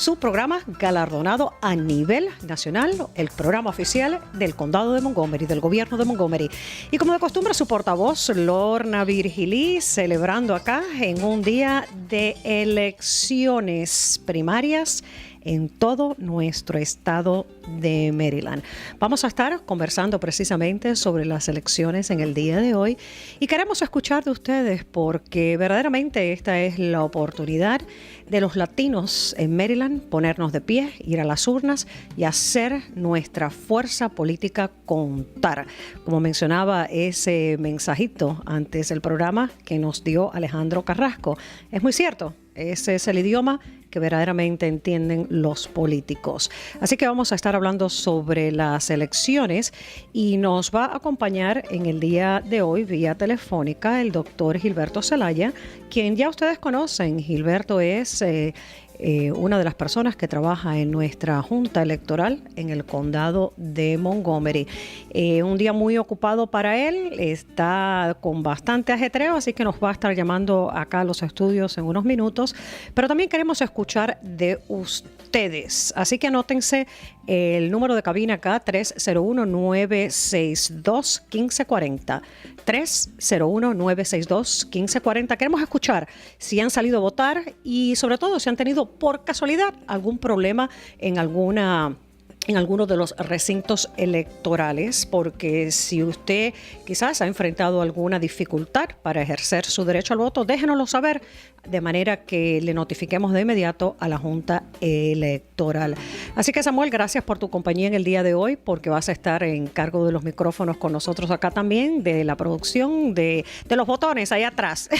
su programa galardonado a nivel nacional, el programa oficial del Condado de Montgomery, del gobierno de Montgomery. Y como de costumbre, su portavoz, Lorna Virgilí, celebrando acá en un día de elecciones primarias en todo nuestro estado de Maryland. Vamos a estar conversando precisamente sobre las elecciones en el día de hoy y queremos escuchar de ustedes porque verdaderamente esta es la oportunidad de los latinos en Maryland ponernos de pie, ir a las urnas y hacer nuestra fuerza política contar. Como mencionaba ese mensajito antes del programa que nos dio Alejandro Carrasco, es muy cierto. Ese es el idioma que verdaderamente entienden los políticos. Así que vamos a estar hablando sobre las elecciones y nos va a acompañar en el día de hoy vía telefónica el doctor Gilberto Zelaya, quien ya ustedes conocen. Gilberto es una de las personas que trabaja en nuestra Junta Electoral en el condado de Montgomery. Un día muy ocupado para él, está con bastante ajetreo, así que nos va a estar llamando acá a los estudios en unos minutos, pero también queremos escuchar de ustedes, así que anótense el número de cabina acá, 301-962-1540. 301-962-1540. Queremos escuchar si han salido a votar y sobre todo si han tenido por casualidad algún problema en alguno de los recintos electorales, porque si usted quizás ha enfrentado alguna dificultad para ejercer su derecho al voto, déjenoslo saber de manera que le notifiquemos de inmediato a la Junta Electoral. Así que, Samuel, gracias por tu compañía en el día de hoy, porque vas a estar en cargo de los micrófonos con nosotros acá también, de la producción, de los botones ahí atrás.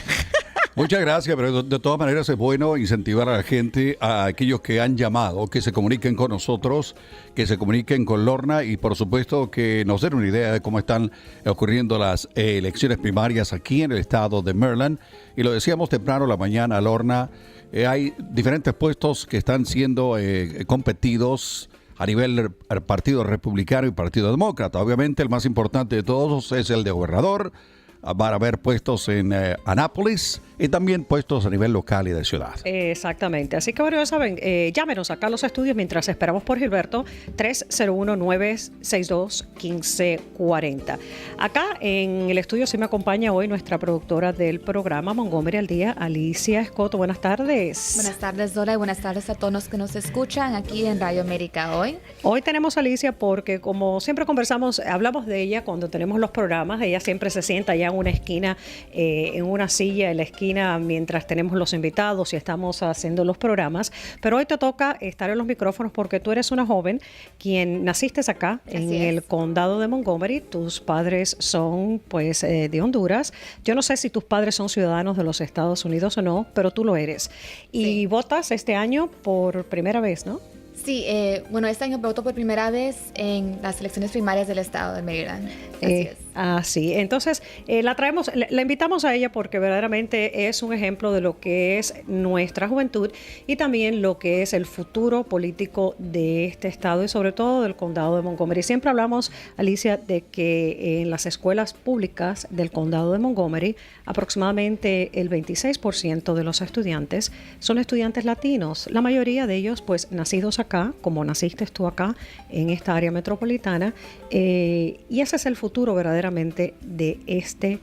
Muchas gracias, pero de todas maneras es bueno incentivar a la gente, a aquellos que han llamado, que se comuniquen con nosotros, que se comuniquen con Lorna y por supuesto que nos den una idea de cómo están ocurriendo las elecciones primarias aquí en el estado de Maryland. Y lo decíamos temprano la mañana, Lorna, hay diferentes puestos que están siendo competidos a nivel del Partido Republicano y Partido Demócrata. Obviamente el más importante de todos es el de gobernador. Van a haber puestos en Annapolis y también puestos a nivel local y de ciudad. Exactamente. Así que, bueno, ya saben, llámenos acá a los estudios mientras esperamos por Gilberto, 301-962-1540. Acá en el estudio sí me acompaña hoy nuestra productora del programa Montgomery al Día, Alicia Escoto. Buenas tardes. Buenas tardes, Dora, y buenas tardes a todos los que nos escuchan aquí en Radio América hoy. Hoy tenemos a Alicia porque, como siempre conversamos, hablamos de ella cuando tenemos los programas. Ella siempre se sienta allá en una esquina, en una silla en la esquina, mientras tenemos los invitados y estamos haciendo los programas. Pero hoy te toca estar en los micrófonos porque tú eres una joven quien naciste acá en el condado de Montgomery. Tus padres son pues de Honduras. Yo no sé si tus padres son ciudadanos de los Estados Unidos o no, pero tú lo eres. Y votas este año por primera vez, ¿no? Sí, bueno, este año voto por primera vez en las elecciones primarias del estado de Maryland. Así es. Sí. Entonces, la invitamos a ella porque verdaderamente es un ejemplo de lo que es nuestra juventud y también lo que es el futuro político de este estado y sobre todo del condado de Montgomery. Siempre hablamos, Alicia, de que en las escuelas públicas del condado de Montgomery, aproximadamente el 26% de los estudiantes son estudiantes latinos. La mayoría de ellos, pues, nacidos acá, como naciste tú acá, en esta área metropolitana, y ese es el futuro verdaderamente de este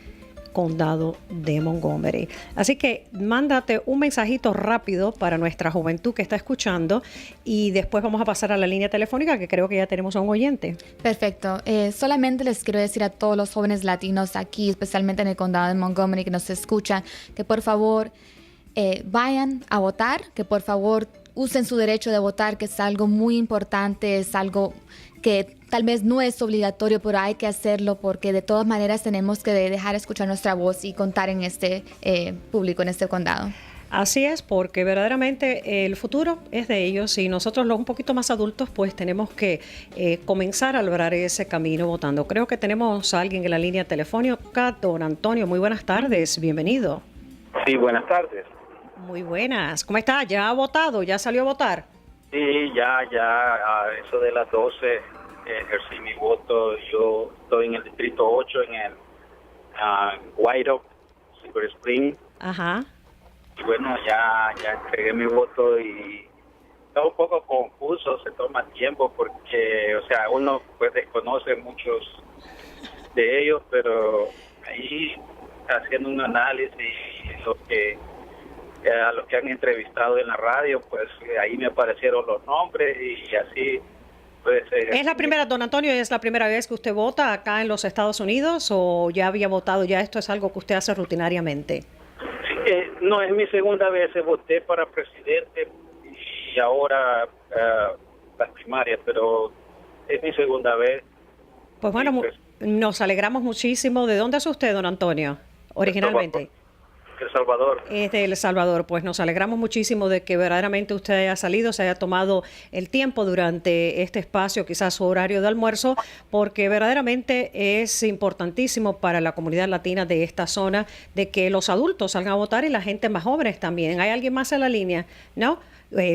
condado de Montgomery. Así que mándate un mensajito rápido para nuestra juventud que está escuchando y después vamos a pasar a la línea telefónica que creo que ya tenemos a un oyente. Perfecto. Solamente les quiero decir a todos los jóvenes latinos aquí, especialmente en el condado de Montgomery que nos escuchan, que por favor vayan a votar, que por favor usen su derecho de votar, que es algo muy importante, es algo que tal vez no es obligatorio, pero hay que hacerlo porque de todas maneras tenemos que dejar escuchar nuestra voz y contar en este público, en este condado. Así es, porque verdaderamente el futuro es de ellos y nosotros los un poquito más adultos pues tenemos que comenzar a lograr ese camino votando. Creo que tenemos a alguien en la línea telefónica, don Antonio. Muy buenas tardes, bienvenido. Sí, buenas tardes. Muy buenas. ¿Cómo está? ¿Ya ha votado? ¿Ya salió a votar? Sí, ya, a eso de las 12 ejercí mi voto. Yo estoy en el distrito 8, en el White Oak, Silver Spring. Ajá. Y bueno, ya entregué mi voto y está un poco confuso, se toma tiempo porque, o sea, uno pues desconoce muchos de ellos, pero ahí haciendo un análisis a los que han entrevistado en la radio, pues ahí me aparecieron los nombres y así pues... ¿Es la primera, don Antonio, es la primera vez que usted vota acá en los Estados Unidos o ya había votado, ya esto es algo que usted hace rutinariamente? No, es mi segunda vez, voté para presidente y ahora las primarias, pero es mi segunda vez. Pues bueno, pues, nos alegramos muchísimo. ¿De dónde es usted, don Antonio, originalmente? El Salvador. Es de El Salvador. Pues nos alegramos muchísimo de que verdaderamente usted haya salido, se haya tomado el tiempo durante este espacio, quizás su horario de almuerzo, porque verdaderamente es importantísimo para la comunidad latina de esta zona de que los adultos salgan a votar y la gente más jóvenes también. ¿Hay alguien más en la línea? ¿No?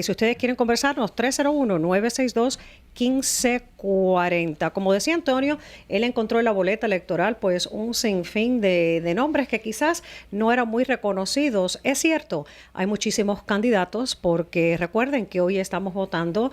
Si ustedes quieren conversarnos, 301-962-1540. Como decía Antonio, él encontró en la boleta electoral pues un sinfín de nombres que quizás no eran muy reconocidos. Es cierto, hay muchísimos candidatos porque recuerden que hoy estamos votando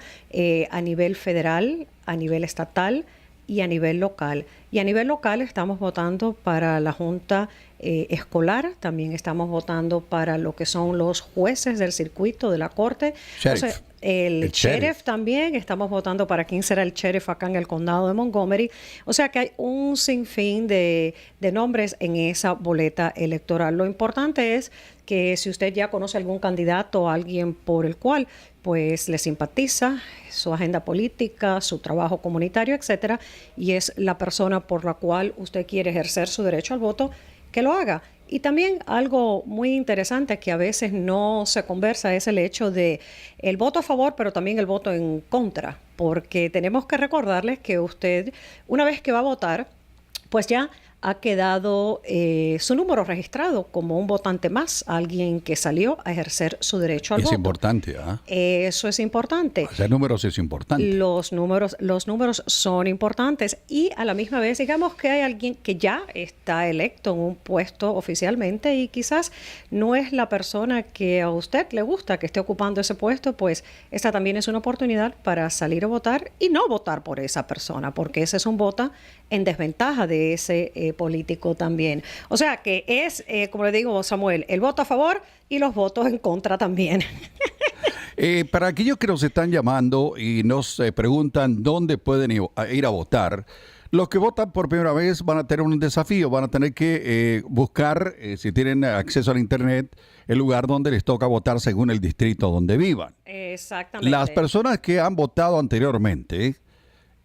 a nivel federal, a nivel estatal y a nivel local. Y a nivel local estamos votando para la Junta escolar, también estamos votando para lo que son los jueces del circuito de la corte. Entonces, el sheriff también, estamos votando para quién será el sheriff acá en el condado de Montgomery. O sea que hay un sinfín de nombres en esa boleta electoral. Lo importante es que si usted ya conoce algún candidato o alguien por el cual pues le simpatiza su agenda política, su trabajo comunitario, etcétera, y es la persona por la cual usted quiere ejercer su derecho al voto, que lo haga. Y también algo muy interesante que a veces no se conversa es el hecho de el voto a favor, pero también el voto en contra, porque tenemos que recordarles que usted, una vez que va a votar, pues ya ha quedado su número registrado como un votante más, alguien que salió a ejercer su derecho al voto. Es importante, ¿ah? Eso es importante. Hacer números es importante. Los números son importantes y a la misma vez, digamos que hay alguien que ya está electo en un puesto oficialmente y quizás no es la persona que a usted le gusta que esté ocupando ese puesto, pues esta también es una oportunidad para salir a votar y no votar por esa persona, porque ese es un voto en desventaja de ese político también. O sea que es, como le digo, Samuel, el voto a favor y los votos en contra también. Para aquellos que nos están llamando y nos preguntan dónde pueden ir a votar, los que votan por primera vez van a tener un desafío, van a tener que buscar, si tienen acceso al internet, el lugar donde les toca votar según el distrito donde vivan. Exactamente. Las personas que han votado anteriormente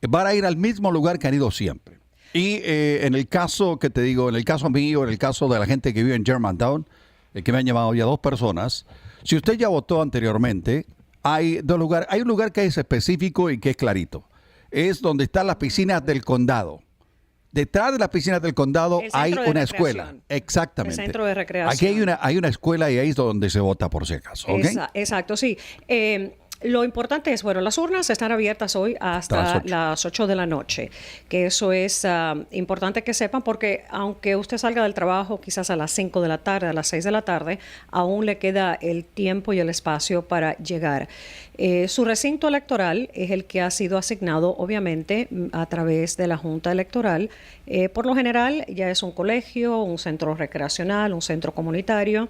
van a ir al mismo lugar que han ido siempre. Y en el caso que te digo, en el caso mío, en el caso de la gente que vive en Germantown, que me han llamado ya 2 personas, si usted ya votó anteriormente, hay 2 lugares. Hay un lugar que es específico y que es clarito. Es donde están las piscinas del condado. Detrás de las piscinas del condado hay una escuela. Exactamente. El centro de recreación. Aquí hay una escuela y ahí es donde se vota por si acaso. ¿Okay? Exacto, sí. Lo importante es, bueno, las urnas están abiertas hoy hasta las 8 de la noche, que eso es importante que sepan porque aunque usted salga del trabajo quizás a las 5 de la tarde, a las 6 de la tarde, aún le queda el tiempo y el espacio para llegar. Su recinto electoral es el que ha sido asignado, obviamente, a través de la Junta Electoral. Por lo general ya es un colegio, un centro recreacional, un centro comunitario.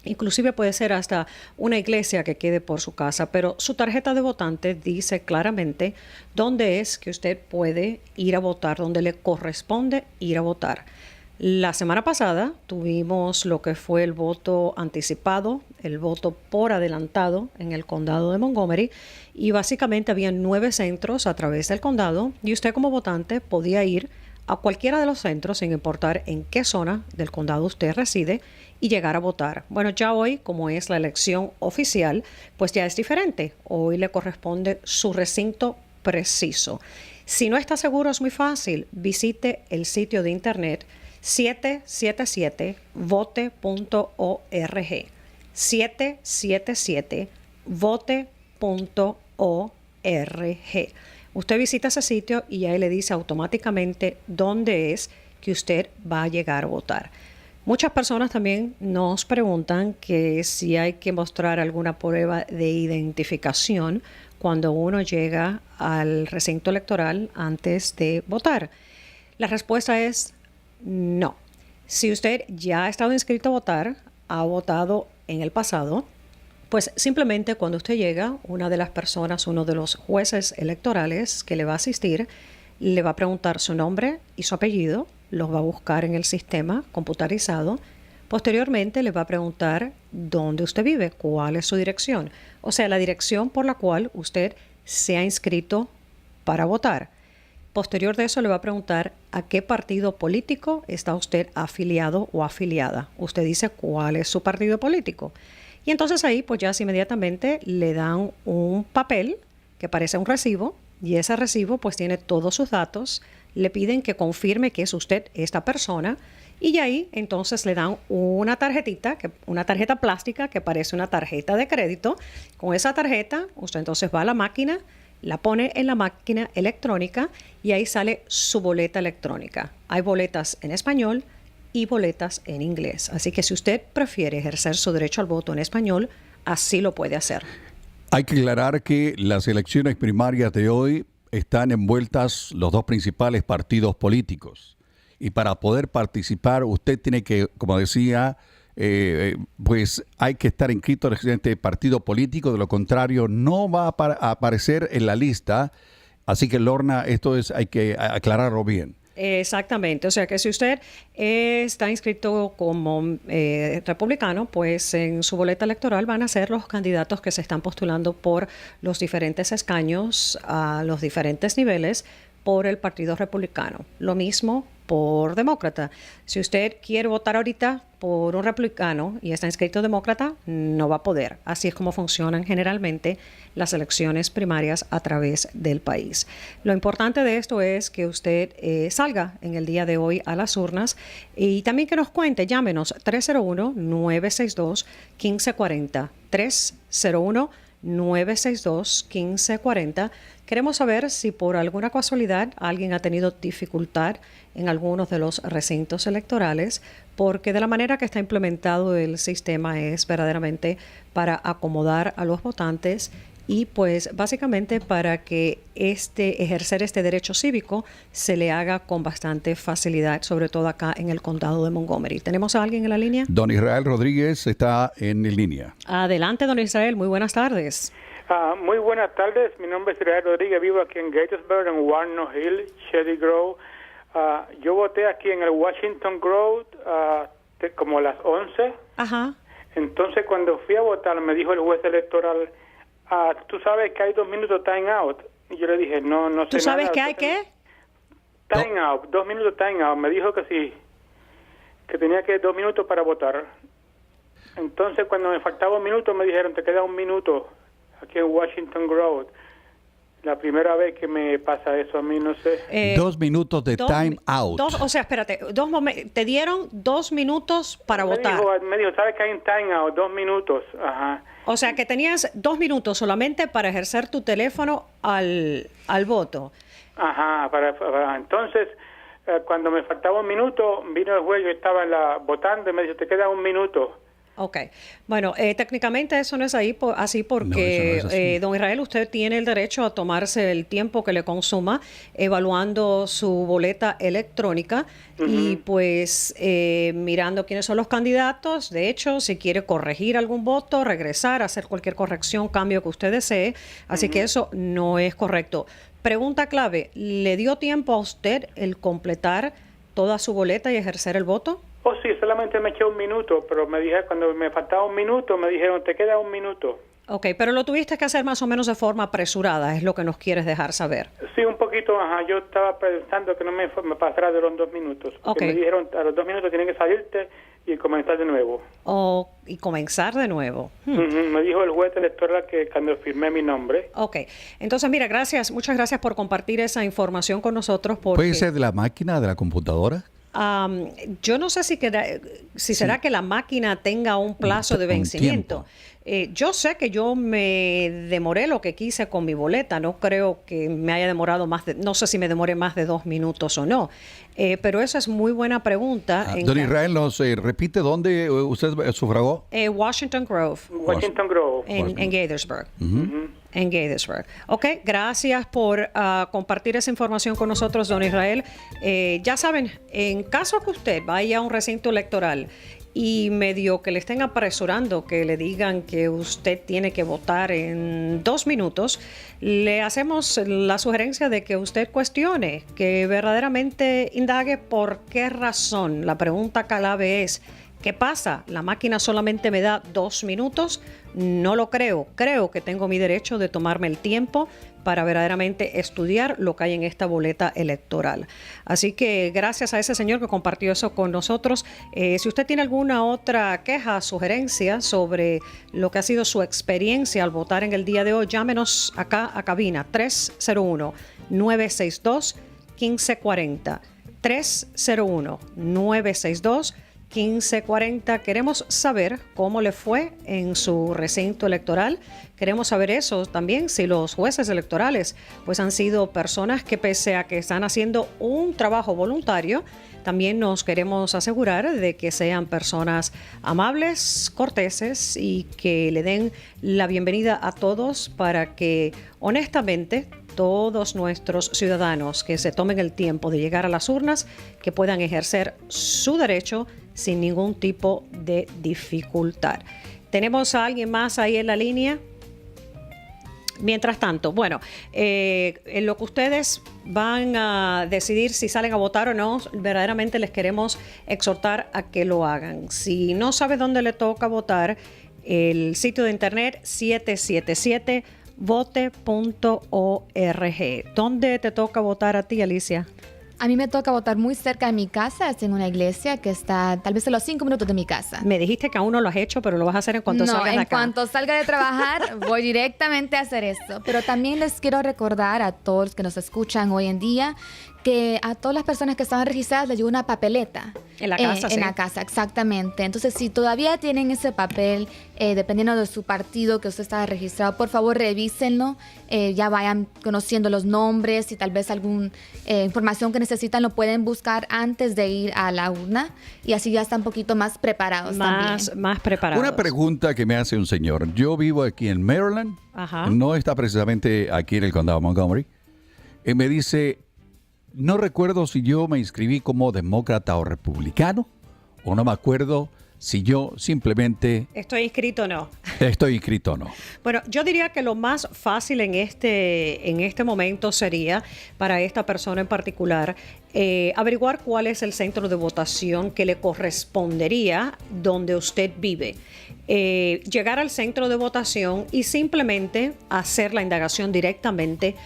Inclusive puede ser hasta una iglesia que quede por su casa, pero su tarjeta de votante dice claramente dónde es que usted puede ir a votar, dónde le corresponde ir a votar. La semana pasada tuvimos lo que fue el voto anticipado, el voto por adelantado en el condado de Montgomery y básicamente había 9 centros a través del condado y usted como votante podía ir a cualquiera de los centros sin importar en qué zona del condado usted reside y llegar a votar. Bueno, ya hoy, como es la elección oficial, pues ya es diferente. Hoy le corresponde su recinto preciso. Si no está seguro, es muy fácil. Visite el sitio de internet 777vote.org. 777vote.org. Usted visita ese sitio y ahí le dice automáticamente dónde es que usted va a llegar a votar. Muchas personas también nos preguntan que si hay que mostrar alguna prueba de identificación cuando uno llega al recinto electoral antes de votar. La respuesta es no. Si usted ya ha estado inscrito a votar, ha votado en el pasado, pues simplemente cuando usted llega, una de las personas, uno de los jueces electorales que le va a asistir, le va a preguntar su nombre y su apellido, los va a buscar en el sistema computarizado. Posteriormente le va a preguntar dónde usted vive, cuál es su dirección, o sea, la dirección por la cual usted se ha inscrito para votar. Posterior de eso le va a preguntar a qué partido político está usted afiliado o afiliada. Usted dice cuál es su partido político. Y entonces ahí pues ya inmediatamente le dan un papel que parece un recibo y ese recibo pues tiene todos sus datos. Le piden que confirme que es usted esta persona y ahí entonces le dan una tarjetita, una tarjeta plástica que parece una tarjeta de crédito. Con esa tarjeta usted entonces va a la máquina, la pone en la máquina electrónica y ahí sale su boleta electrónica. Hay boletas en español y boletas en inglés. Así que si usted prefiere ejercer su derecho al voto en español, así lo puede hacer. Hay que aclarar que las elecciones primarias de hoy están envueltas los dos principales partidos políticos. Y para poder participar, usted tiene que, como decía, pues hay que estar inscrito en el siguiente partido político. De lo contrario, no va a aparecer en la lista. Así que, Lorna, hay que aclararlo bien. Exactamente, o sea que si usted está inscrito como republicano, pues en su boleta electoral van a ser los candidatos que se están postulando por los diferentes escaños a los diferentes niveles por el Partido Republicano. Lo mismo por demócrata. Si usted quiere votar ahorita por un republicano y está inscrito demócrata, no va a poder. Así es como funcionan generalmente las elecciones primarias a través del país. Lo importante de esto es que usted salga en el día de hoy a las urnas y también que nos cuente, llámenos 301-962-1540, 301-962-1540. Queremos saber si por alguna casualidad alguien ha tenido dificultad en algunos de los recintos electorales, porque de la manera que está implementado el sistema es verdaderamente para acomodar a los votantes y pues básicamente para que ejercer este derecho cívico se le haga con bastante facilidad, sobre todo acá en el condado de Montgomery. ¿Tenemos a alguien en la línea? Don Israel Rodríguez está en línea. Adelante, don Israel. Muy buenas tardes. Muy buenas tardes, mi nombre es Israel Rodríguez, vivo aquí en Gatesburg, en Warner Hill, Shady Grove. Yo voté aquí en el Washington Grove como a las 11. Ajá. Entonces cuando fui a votar me dijo el juez electoral, tú sabes que hay 2 minutos time out. Y yo le dije, no sé nada. ¿Tú sabes que hay qué? Time out, 2 minutos time out. Me dijo que sí, que tenía que 2 minutos para votar. Entonces cuando me faltaba 1 minuto me dijeron, te queda 1 minuto. Aquí en Washington Grove. La primera vez que me pasa eso a mí, no sé. 2 minutos de time out. O sea, espérate, te dieron 2 minutos para votar. Me dijo, ¿sabes que hay un time out? 2 minutos. Ajá. O sea, que tenías 2 minutos solamente para ejercer tu teléfono al voto. Ajá. Entonces, cuando me faltaba 1 minuto, vino el juez, yo estaba votando y me dijo, te queda 1 minuto. Ok. Bueno, técnicamente eso no es así porque, no es así. Don Israel, usted tiene el derecho a tomarse el tiempo que le consuma evaluando su boleta electrónica y pues mirando quiénes son los candidatos. De hecho, si quiere corregir algún voto, regresar, hacer cualquier corrección, cambio que usted desee. Así que eso no es correcto. Pregunta clave, ¿le dio tiempo a usted el completar toda su boleta y ejercer el voto? Oh, sí, solamente me eché 1 minuto, pero me dije, cuando me faltaba 1 minuto, me dijeron, te queda 1 minuto. Ok, pero lo tuviste que hacer más o menos de forma apresurada, es lo que nos quieres dejar saber. Sí, un poquito, ajá. Yo estaba pensando que no me pasara de los 2 minutos. Porque me dijeron, a los 2 minutos tienes que salirte y comenzar de nuevo. Y comenzar de nuevo. Me dijo el juez electoral que cuando firmé mi nombre. Ok, entonces mira, muchas gracias por compartir esa información con nosotros. ¿Puede ser de la máquina, de la computadora? Yo no sé si será que la máquina tenga un plazo de vencimiento. Yo sé que yo me demoré lo que quise con mi boleta. No creo que me haya demorado no sé si me demoré más de 2 minutos o no. Pero esa es muy buena pregunta. Don Israel, ¿nos repite dónde usted sufragó? Washington Grove. Washington Grove. En Gaithersburg. En Gaithersburg. Ok, gracias por compartir esa información con nosotros, don Israel. Ya saben, en caso que usted vaya a un recinto electoral y medio que le estén apresurando, que le digan que usted tiene que votar en 2 minutos, le hacemos la sugerencia de que usted cuestione, que verdaderamente indague por qué razón. La pregunta clave es: ¿qué pasa? ¿La máquina solamente me da 2 minutos? No lo creo. Creo que tengo mi derecho de tomarme el tiempo para verdaderamente estudiar lo que hay en esta boleta electoral. Así que gracias a ese señor que compartió eso con nosotros. Si usted tiene alguna otra queja, sugerencia sobre lo que ha sido su experiencia al votar en el día de hoy, llámenos acá a cabina 301-962-1540. 301-962-1540. 1540. Queremos saber cómo le fue en su recinto electoral. Queremos saber eso también, si los jueces electorales pues han sido personas que, pese a que están haciendo un trabajo voluntario, también nos queremos asegurar de que sean personas amables, corteses y que le den la bienvenida a todos, para que honestamente todos nuestros ciudadanos que se tomen el tiempo de llegar a las urnas, que puedan ejercer su derecho sin ningún tipo de dificultad. ¿Tenemos a alguien más ahí en la línea? Mientras tanto, bueno, en lo que ustedes van a decidir si salen a votar o no, verdaderamente les queremos exhortar a que lo hagan. Si no sabe dónde le toca votar, el sitio de internet 777vote.org. ¿Dónde te toca votar a ti, Alicia? A mí me toca votar muy cerca de mi casa, es en una iglesia que está tal vez a los 5 minutos de mi casa. Me dijiste que aún no lo has hecho, pero lo vas a hacer en cuanto salgas de acá. En cuanto salga de trabajar, voy directamente a hacer esto. Pero también les quiero recordar a todos los que nos escuchan hoy en día que a todas las personas que estaban registradas les llegó una papeleta. En la casa, sí. En la casa, exactamente. Entonces, si todavía tienen ese papel, dependiendo de su partido que usted está registrado, por favor revísenlo. Ya vayan conociendo los nombres y tal vez alguna información que necesitan lo pueden buscar antes de ir a la urna. Y así ya están un poquito más preparados también. Más preparados. Una pregunta que me hace un señor. Yo vivo aquí en Maryland. Ajá. No está precisamente aquí en el condado de Montgomery. Y me dice: no recuerdo si yo me inscribí como demócrata o republicano, o no me acuerdo si yo simplemente... ¿Estoy inscrito o no? Estoy inscrito o no. Bueno, yo diría que lo más fácil en este momento sería, para esta persona en particular, averiguar cuál es el centro de votación que le correspondería donde usted vive. Llegar al centro de votación y simplemente hacer la indagación directamente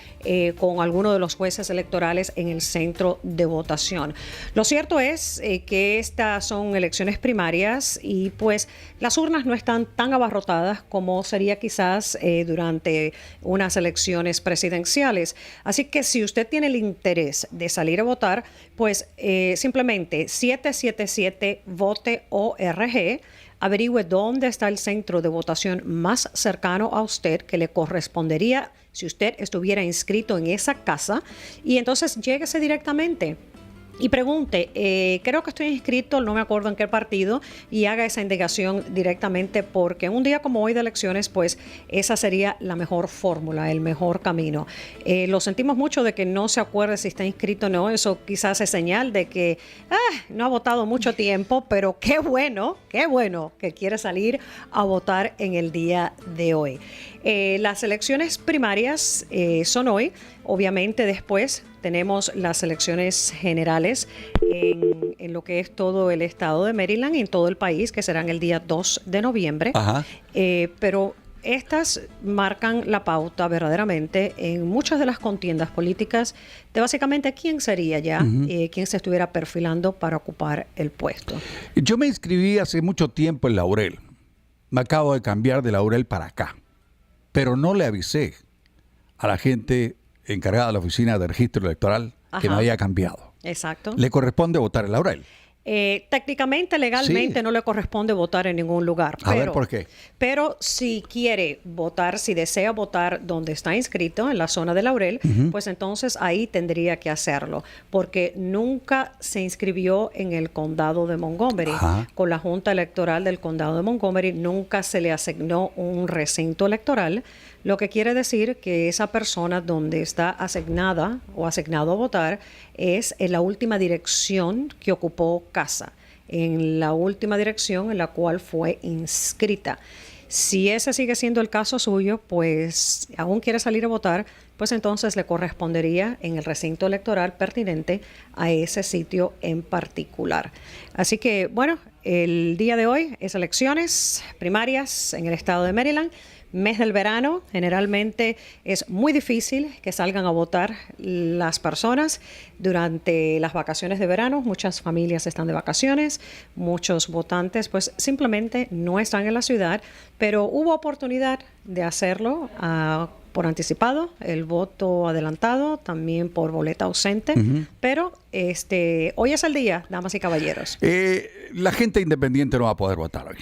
con alguno de los jueces electorales en el centro de votación. Lo cierto es que estas son elecciones primarias y pues las urnas no están tan abarrotadas como sería quizás durante unas elecciones presidenciales. Así que si usted tiene el interés de salir a votar, pues simplemente 777vote.org. Averigüe dónde está el centro de votación más cercano a usted que le correspondería si usted estuviera inscrito en esa casa, y entonces lléguese directamente y pregunte, creo que estoy inscrito, no me acuerdo en qué partido, y haga esa indagación directamente, porque en un día como hoy de elecciones, pues esa sería la mejor fórmula, el mejor camino. Lo sentimos mucho de que no se acuerde si está inscrito o no, eso quizás es señal de que no ha votado mucho tiempo, pero qué bueno que quiere salir a votar en el día de hoy. Las elecciones primarias son hoy. Obviamente después tenemos las elecciones generales en lo que es todo el estado de Maryland y en todo el país, que serán el día 2 de noviembre. Ajá. Pero estas marcan la pauta verdaderamente en muchas de las contiendas políticas de básicamente quién sería ya, quién se estuviera perfilando para ocupar el puesto. Yo me inscribí hace mucho tiempo en Laurel. Me acabo de cambiar de Laurel para acá. Pero no le avisé a la gente encargada de la oficina de registro electoral que me había cambiado. Exacto. Le corresponde votar en Laurel. Técnicamente, legalmente, Sí. no le corresponde votar en ningún lugar. A ver, ¿por qué? Pero si quiere votar, si desea votar donde está inscrito, en la zona de Laurel, pues entonces ahí tendría que hacerlo, porque nunca se inscribió en el condado de Montgomery. Ajá. Con la Junta Electoral del condado de Montgomery nunca se le asignó un recinto electoral, lo que quiere decir que esa persona donde está asignada o asignado a votar es en la última dirección que ocupó casa, en la última dirección en la cual fue inscrita. Si ese sigue siendo el caso suyo, pues aún quiere salir a votar, pues entonces le correspondería en el recinto electoral pertinente a ese sitio en particular. Así que, bueno, el día de hoy es elecciones primarias en el estado de Maryland. Mes del verano, generalmente es muy difícil que salgan a votar las personas durante las vacaciones de verano. Muchas familias están de vacaciones, muchos votantes pues simplemente no están en la ciudad, pero hubo oportunidad de hacerlo por anticipado, el voto adelantado, también por boleta ausente, pero hoy es el día, damas y caballeros. La gente independiente no va a poder votar hoy.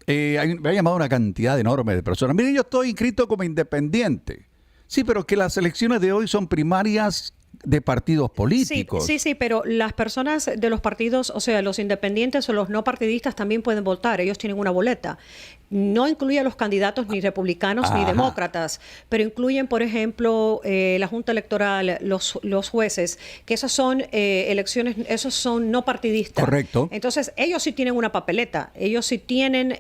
Me ha llamado una cantidad enorme de personas. Mire, yo estoy inscrito como independiente. Sí, pero que las elecciones de hoy son primarias de partidos políticos. Sí, pero las personas de los partidos, o sea, los independientes o los no partidistas también pueden votar. Ellos tienen una boleta. No incluye a los candidatos ni republicanos ni demócratas, pero incluyen, por ejemplo, la Junta Electoral, los jueces, que esas son elecciones, esos son no partidistas. Correcto. Entonces, ellos sí tienen una papeleta, ellos sí tienen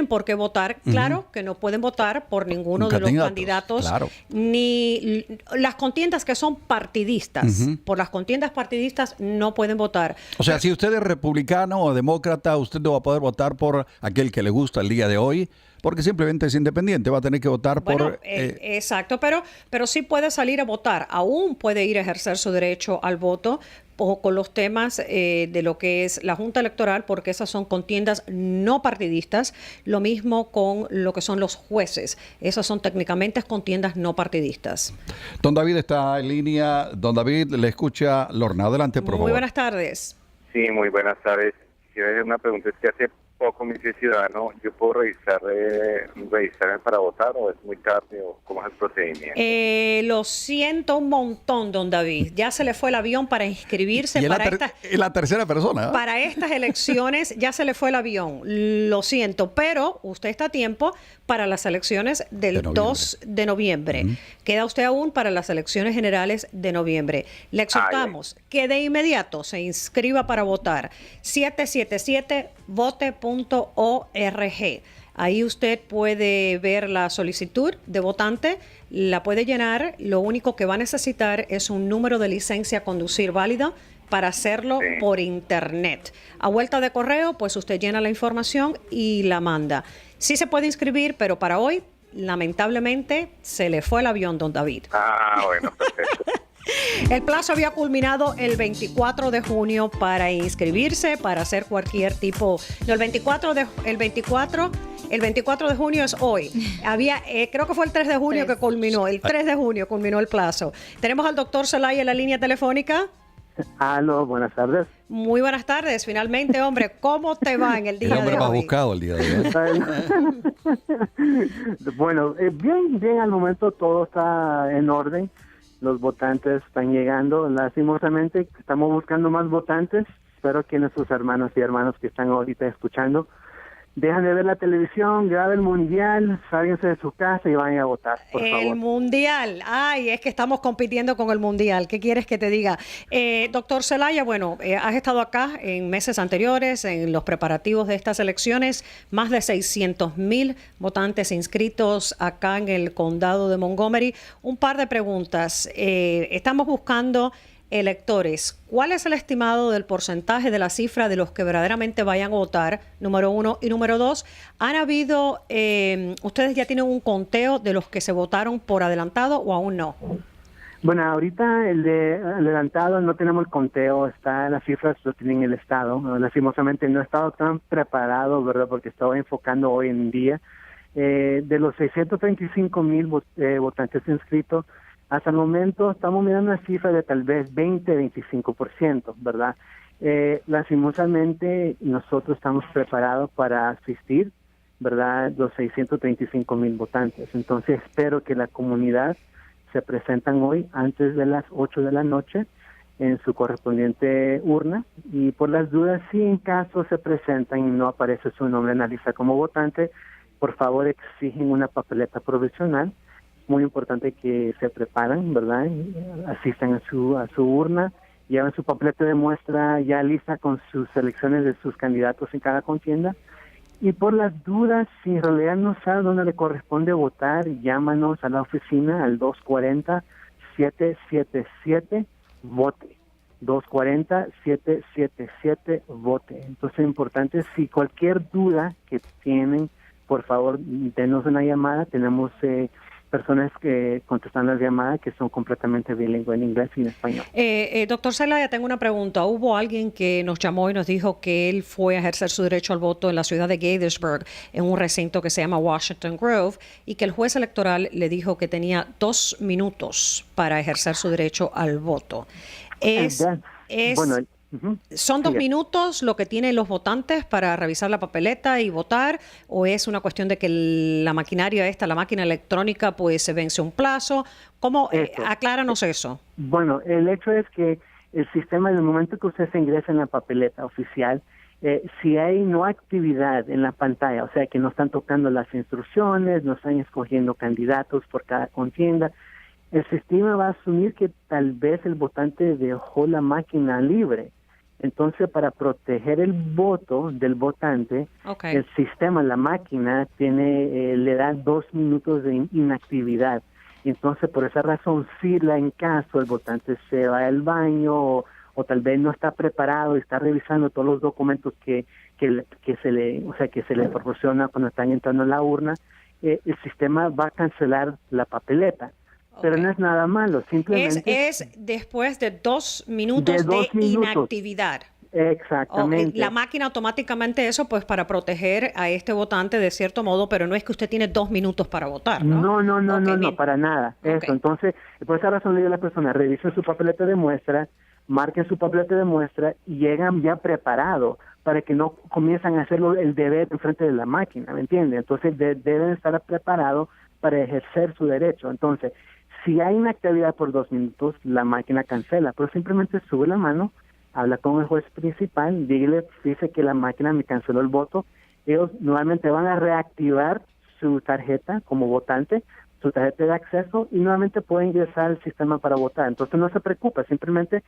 por qué votar. Claro que no pueden votar por ninguno de los candidatos, claro, ni las contiendas que son partidistas. Por las contiendas partidistas no pueden votar. O sea, si usted es republicano o demócrata, usted no va a poder votar por aquel que le gusta el día de hoy, porque simplemente es independiente, va a tener que votar por... Exacto, pero sí puede salir a votar, aún puede ir a ejercer su derecho al voto con los temas de lo que es la Junta Electoral, porque esas son contiendas no partidistas, lo mismo con lo que son los jueces, esas son técnicamente contiendas no partidistas. Don David está en línea. Don David, le escucha Lorna. Adelante, por favor. Muy buenas tardes. Sí, muy buenas tardes. Quiero hacer una pregunta. Es que hace poco me hice ciudadano. ¿Yo puedo registrarme para votar o es muy tarde o cómo es el procedimiento? Lo siento un montón, don David. Ya se le fue el avión para inscribirse Y para es la tercera persona. Para estas elecciones ya se le fue el avión. Lo siento, pero usted está a tiempo para las elecciones del 2 de noviembre. Queda usted aún para las elecciones generales de noviembre. Le exhortamos que de inmediato se inscriba para votar. 777vote.org. Ahí usted puede ver la solicitud de votante, la puede llenar. Lo único que va a necesitar es un número de licencia a conducir válida para hacerlo por internet. A vuelta de correo, pues usted llena la información y la manda. Sí se puede inscribir, pero para hoy, lamentablemente, se le fue el avión, don David. Bueno, perfecto. El plazo había culminado el 24 de junio para inscribirse, para hacer cualquier tipo... No, el 24 de junio es hoy. Creo que fue el 3 de junio que culminó. El 3 de junio culminó el plazo. Tenemos al doctor Zelaya en la línea telefónica. Aló, buenas tardes. Muy buenas tardes. Finalmente, hombre, ¿cómo te va en el día de hoy? El hombre más buscado el día de hoy. Bueno, bien, al momento todo está en orden. Los votantes están llegando. Lastimosamente, estamos buscando más votantes. Espero que nuestros hermanos y hermanas que están ahorita escuchando dejan de ver la televisión, graben el mundial, sálganse de su casa y vayan a votar, por favor. El mundial. Ay, es que estamos compitiendo con el mundial. ¿Qué quieres que te diga? Doctor Zelaya, bueno, has estado acá en meses anteriores, en los preparativos de estas elecciones, más de 600,000 votantes inscritos acá en el condado de Montgomery. Un par de preguntas. Estamos buscando electores. ¿Cuál es el estimado del porcentaje de la cifra de los que verdaderamente vayan a votar? Número uno. Y número dos, ¿han habido, ustedes ya tienen un conteo de los que se votaron por adelantado o aún no? Bueno, ahorita el adelantado no tenemos el conteo, las cifras lo tienen el Estado. Lastimosamente no he estado tan preparado, ¿verdad? Porque estaba enfocando hoy en día. De los 635,000 votantes inscritos, hasta el momento estamos mirando una cifra de tal vez 20-25%, ¿verdad? Lastimosamente, nosotros estamos preparados para asistir, ¿verdad?, los 635,000 votantes. Entonces, espero que la comunidad se presentan hoy antes de las 8 de la noche en su correspondiente urna, y por las dudas, si en caso se presentan y no aparece su nombre en la lista como votante, por favor exigen una papeleta provisional. Muy importante que se preparan, ¿verdad?, asistan a su urna, llevan su papeleta de muestra ya lista con sus selecciones de sus candidatos en cada contienda. Y por las dudas, si en realidad no sabe dónde le corresponde votar, llámanos a la oficina al 240-777-VOTE. 240-777-VOTE. Entonces es importante, si cualquier duda que tienen, por favor, denos una llamada. Tenemos personas que contestan las llamadas que son completamente bilingües en inglés y en español. Doctor Zelaya, tengo una pregunta. Hubo alguien que nos llamó y nos dijo que él fue a ejercer su derecho al voto en la ciudad de Gaithersburg, en un recinto que se llama Washington Grove, y que el juez electoral le dijo que tenía 2 minutos para ejercer su derecho al voto. ¿Son 2 minutos lo que tienen los votantes para revisar la papeleta y votar, o es una cuestión de que la maquinaria la máquina electrónica, pues se vence un plazo? ¿Cómo? Acláranos eso. Bueno, el hecho es que el sistema, en el momento que usted se ingresa en la papeleta oficial, si hay no actividad en la pantalla, o sea que no están tocando las instrucciones, no están escogiendo candidatos por cada contienda, el sistema va a asumir que tal vez el votante dejó la máquina libre. Entonces, para proteger el voto del votante, el sistema, la máquina, le da 2 minutos de inactividad. Entonces, por esa razón, si en caso el votante se va al baño o tal vez no está preparado y está revisando todos los documentos que se le proporciona cuando están entrando a la urna, el sistema va a cancelar la papeleta. Pero no es nada malo, simplemente... Es después de 2 minutos de inactividad. Exactamente. La máquina automáticamente eso, pues para proteger a este votante de cierto modo, pero no es que usted tiene 2 minutos para votar, ¿no? No, para nada. Eso, entonces, por esa razón le digo a la persona, revisen su papeleta de muestra, marquen su papeleta de muestra y llegan ya preparados para que no comiencen a hacer el deber en frente de la máquina, ¿me entiende? Entonces deben estar preparados para ejercer su derecho. Entonces, si hay inactividad por 2 minutos, la máquina cancela, pero simplemente sube la mano, habla con el juez principal, dice que la máquina me canceló el voto. Ellos nuevamente van a reactivar su tarjeta como votante, su tarjeta de acceso, y nuevamente puede ingresar al sistema para votar. Entonces no se preocupe, simplemente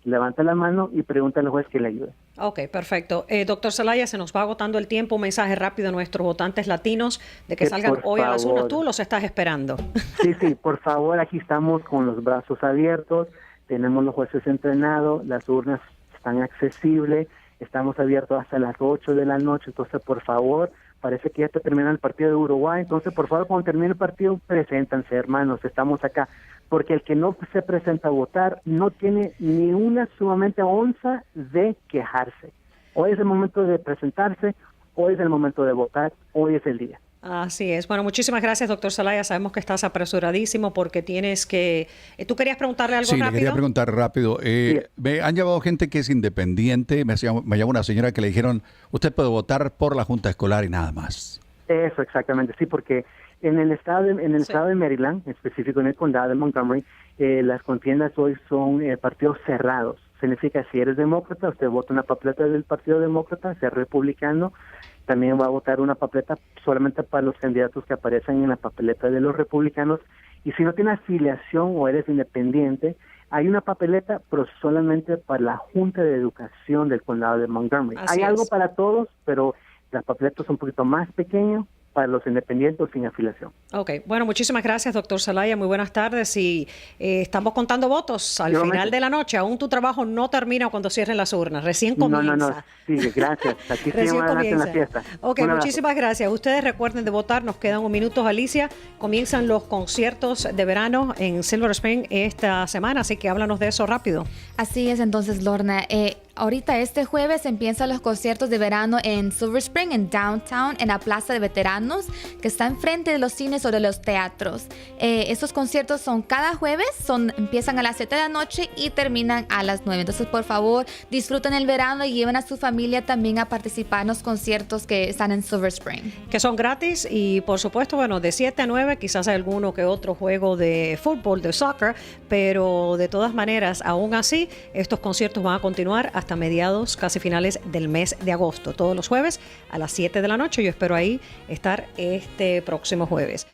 levanta la mano y pregunta al juez que le ayude. Ok, perfecto. Doctor Zelaya, se nos va agotando el tiempo. Un mensaje rápido a nuestros votantes latinos de que salgan hoy a las 1. Tú los estás esperando. Sí, por favor, aquí estamos con los brazos abiertos, tenemos los jueces entrenados, las urnas están accesibles, estamos abiertos hasta las 8 de la noche, entonces por favor, parece que ya está terminando el partido de Uruguay, entonces por favor cuando termine el partido, preséntanse, hermanos, estamos acá, porque el que no se presenta a votar no tiene ni una sumamente onza de quejarse. Hoy es el momento de presentarse, hoy es el momento de votar, hoy es el día. Así es. Bueno, muchísimas gracias, doctor Zelaya. Sabemos que estás apresuradísimo porque tienes que... ¿Tú querías preguntarle algo rápido? Sí, le quería preguntar rápido. Me han llevado gente que es independiente. Me llamó una señora que le dijeron, usted puede votar por la Junta Escolar y nada más. Eso, exactamente. Sí, porque en el estado de Maryland, en específico en el condado de Montgomery, las contiendas hoy son partidos cerrados. Significa, si eres demócrata, usted vota una papeleta del Partido Demócrata, si es republicano, también va a votar una papeleta solamente para los candidatos que aparecen en la papeleta de los republicanos. Y si no tiene afiliación o eres independiente, hay una papeleta, pero solamente para la Junta de Educación del Condado de Montgomery. Hay algo para todos, pero las papeletas son un poquito más pequeñas para los independientes sin afiliación. Ok, bueno, muchísimas gracias, doctor Zelaya. Muy buenas tardes. Y estamos contando votos al final de la noche. Aún tu trabajo no termina cuando cierren las urnas. Recién comienza. No. Sí, gracias. Aquí recién comienza. En la fiesta. Ok, muchísimas gracias. Ustedes recuerden de votar. Nos quedan 1 minuto, Alicia. Comienzan los conciertos de verano en Silver Spring esta semana, así que háblanos de eso rápido. Así es, entonces, Lorna. ahorita este jueves empiezan los conciertos de verano en Silver Spring, en Downtown, en la Plaza de Veteranos, que está enfrente de los cines o de los teatros. Estos conciertos son cada jueves, empiezan a las 7 de la noche y terminan a las 9. Entonces, por favor, disfruten el verano y lleven a su familia también a participar en los conciertos que están en Silver Spring. Que son gratis y, por supuesto, bueno, de 7 a 9 quizás hay alguno que otro juego de fútbol, de soccer, pero de todas maneras, aún así, estos conciertos van a continuar hasta mediados, casi finales del mes de agosto, todos los jueves a las 7 de la noche. Yo espero ahí estar este próximo jueves.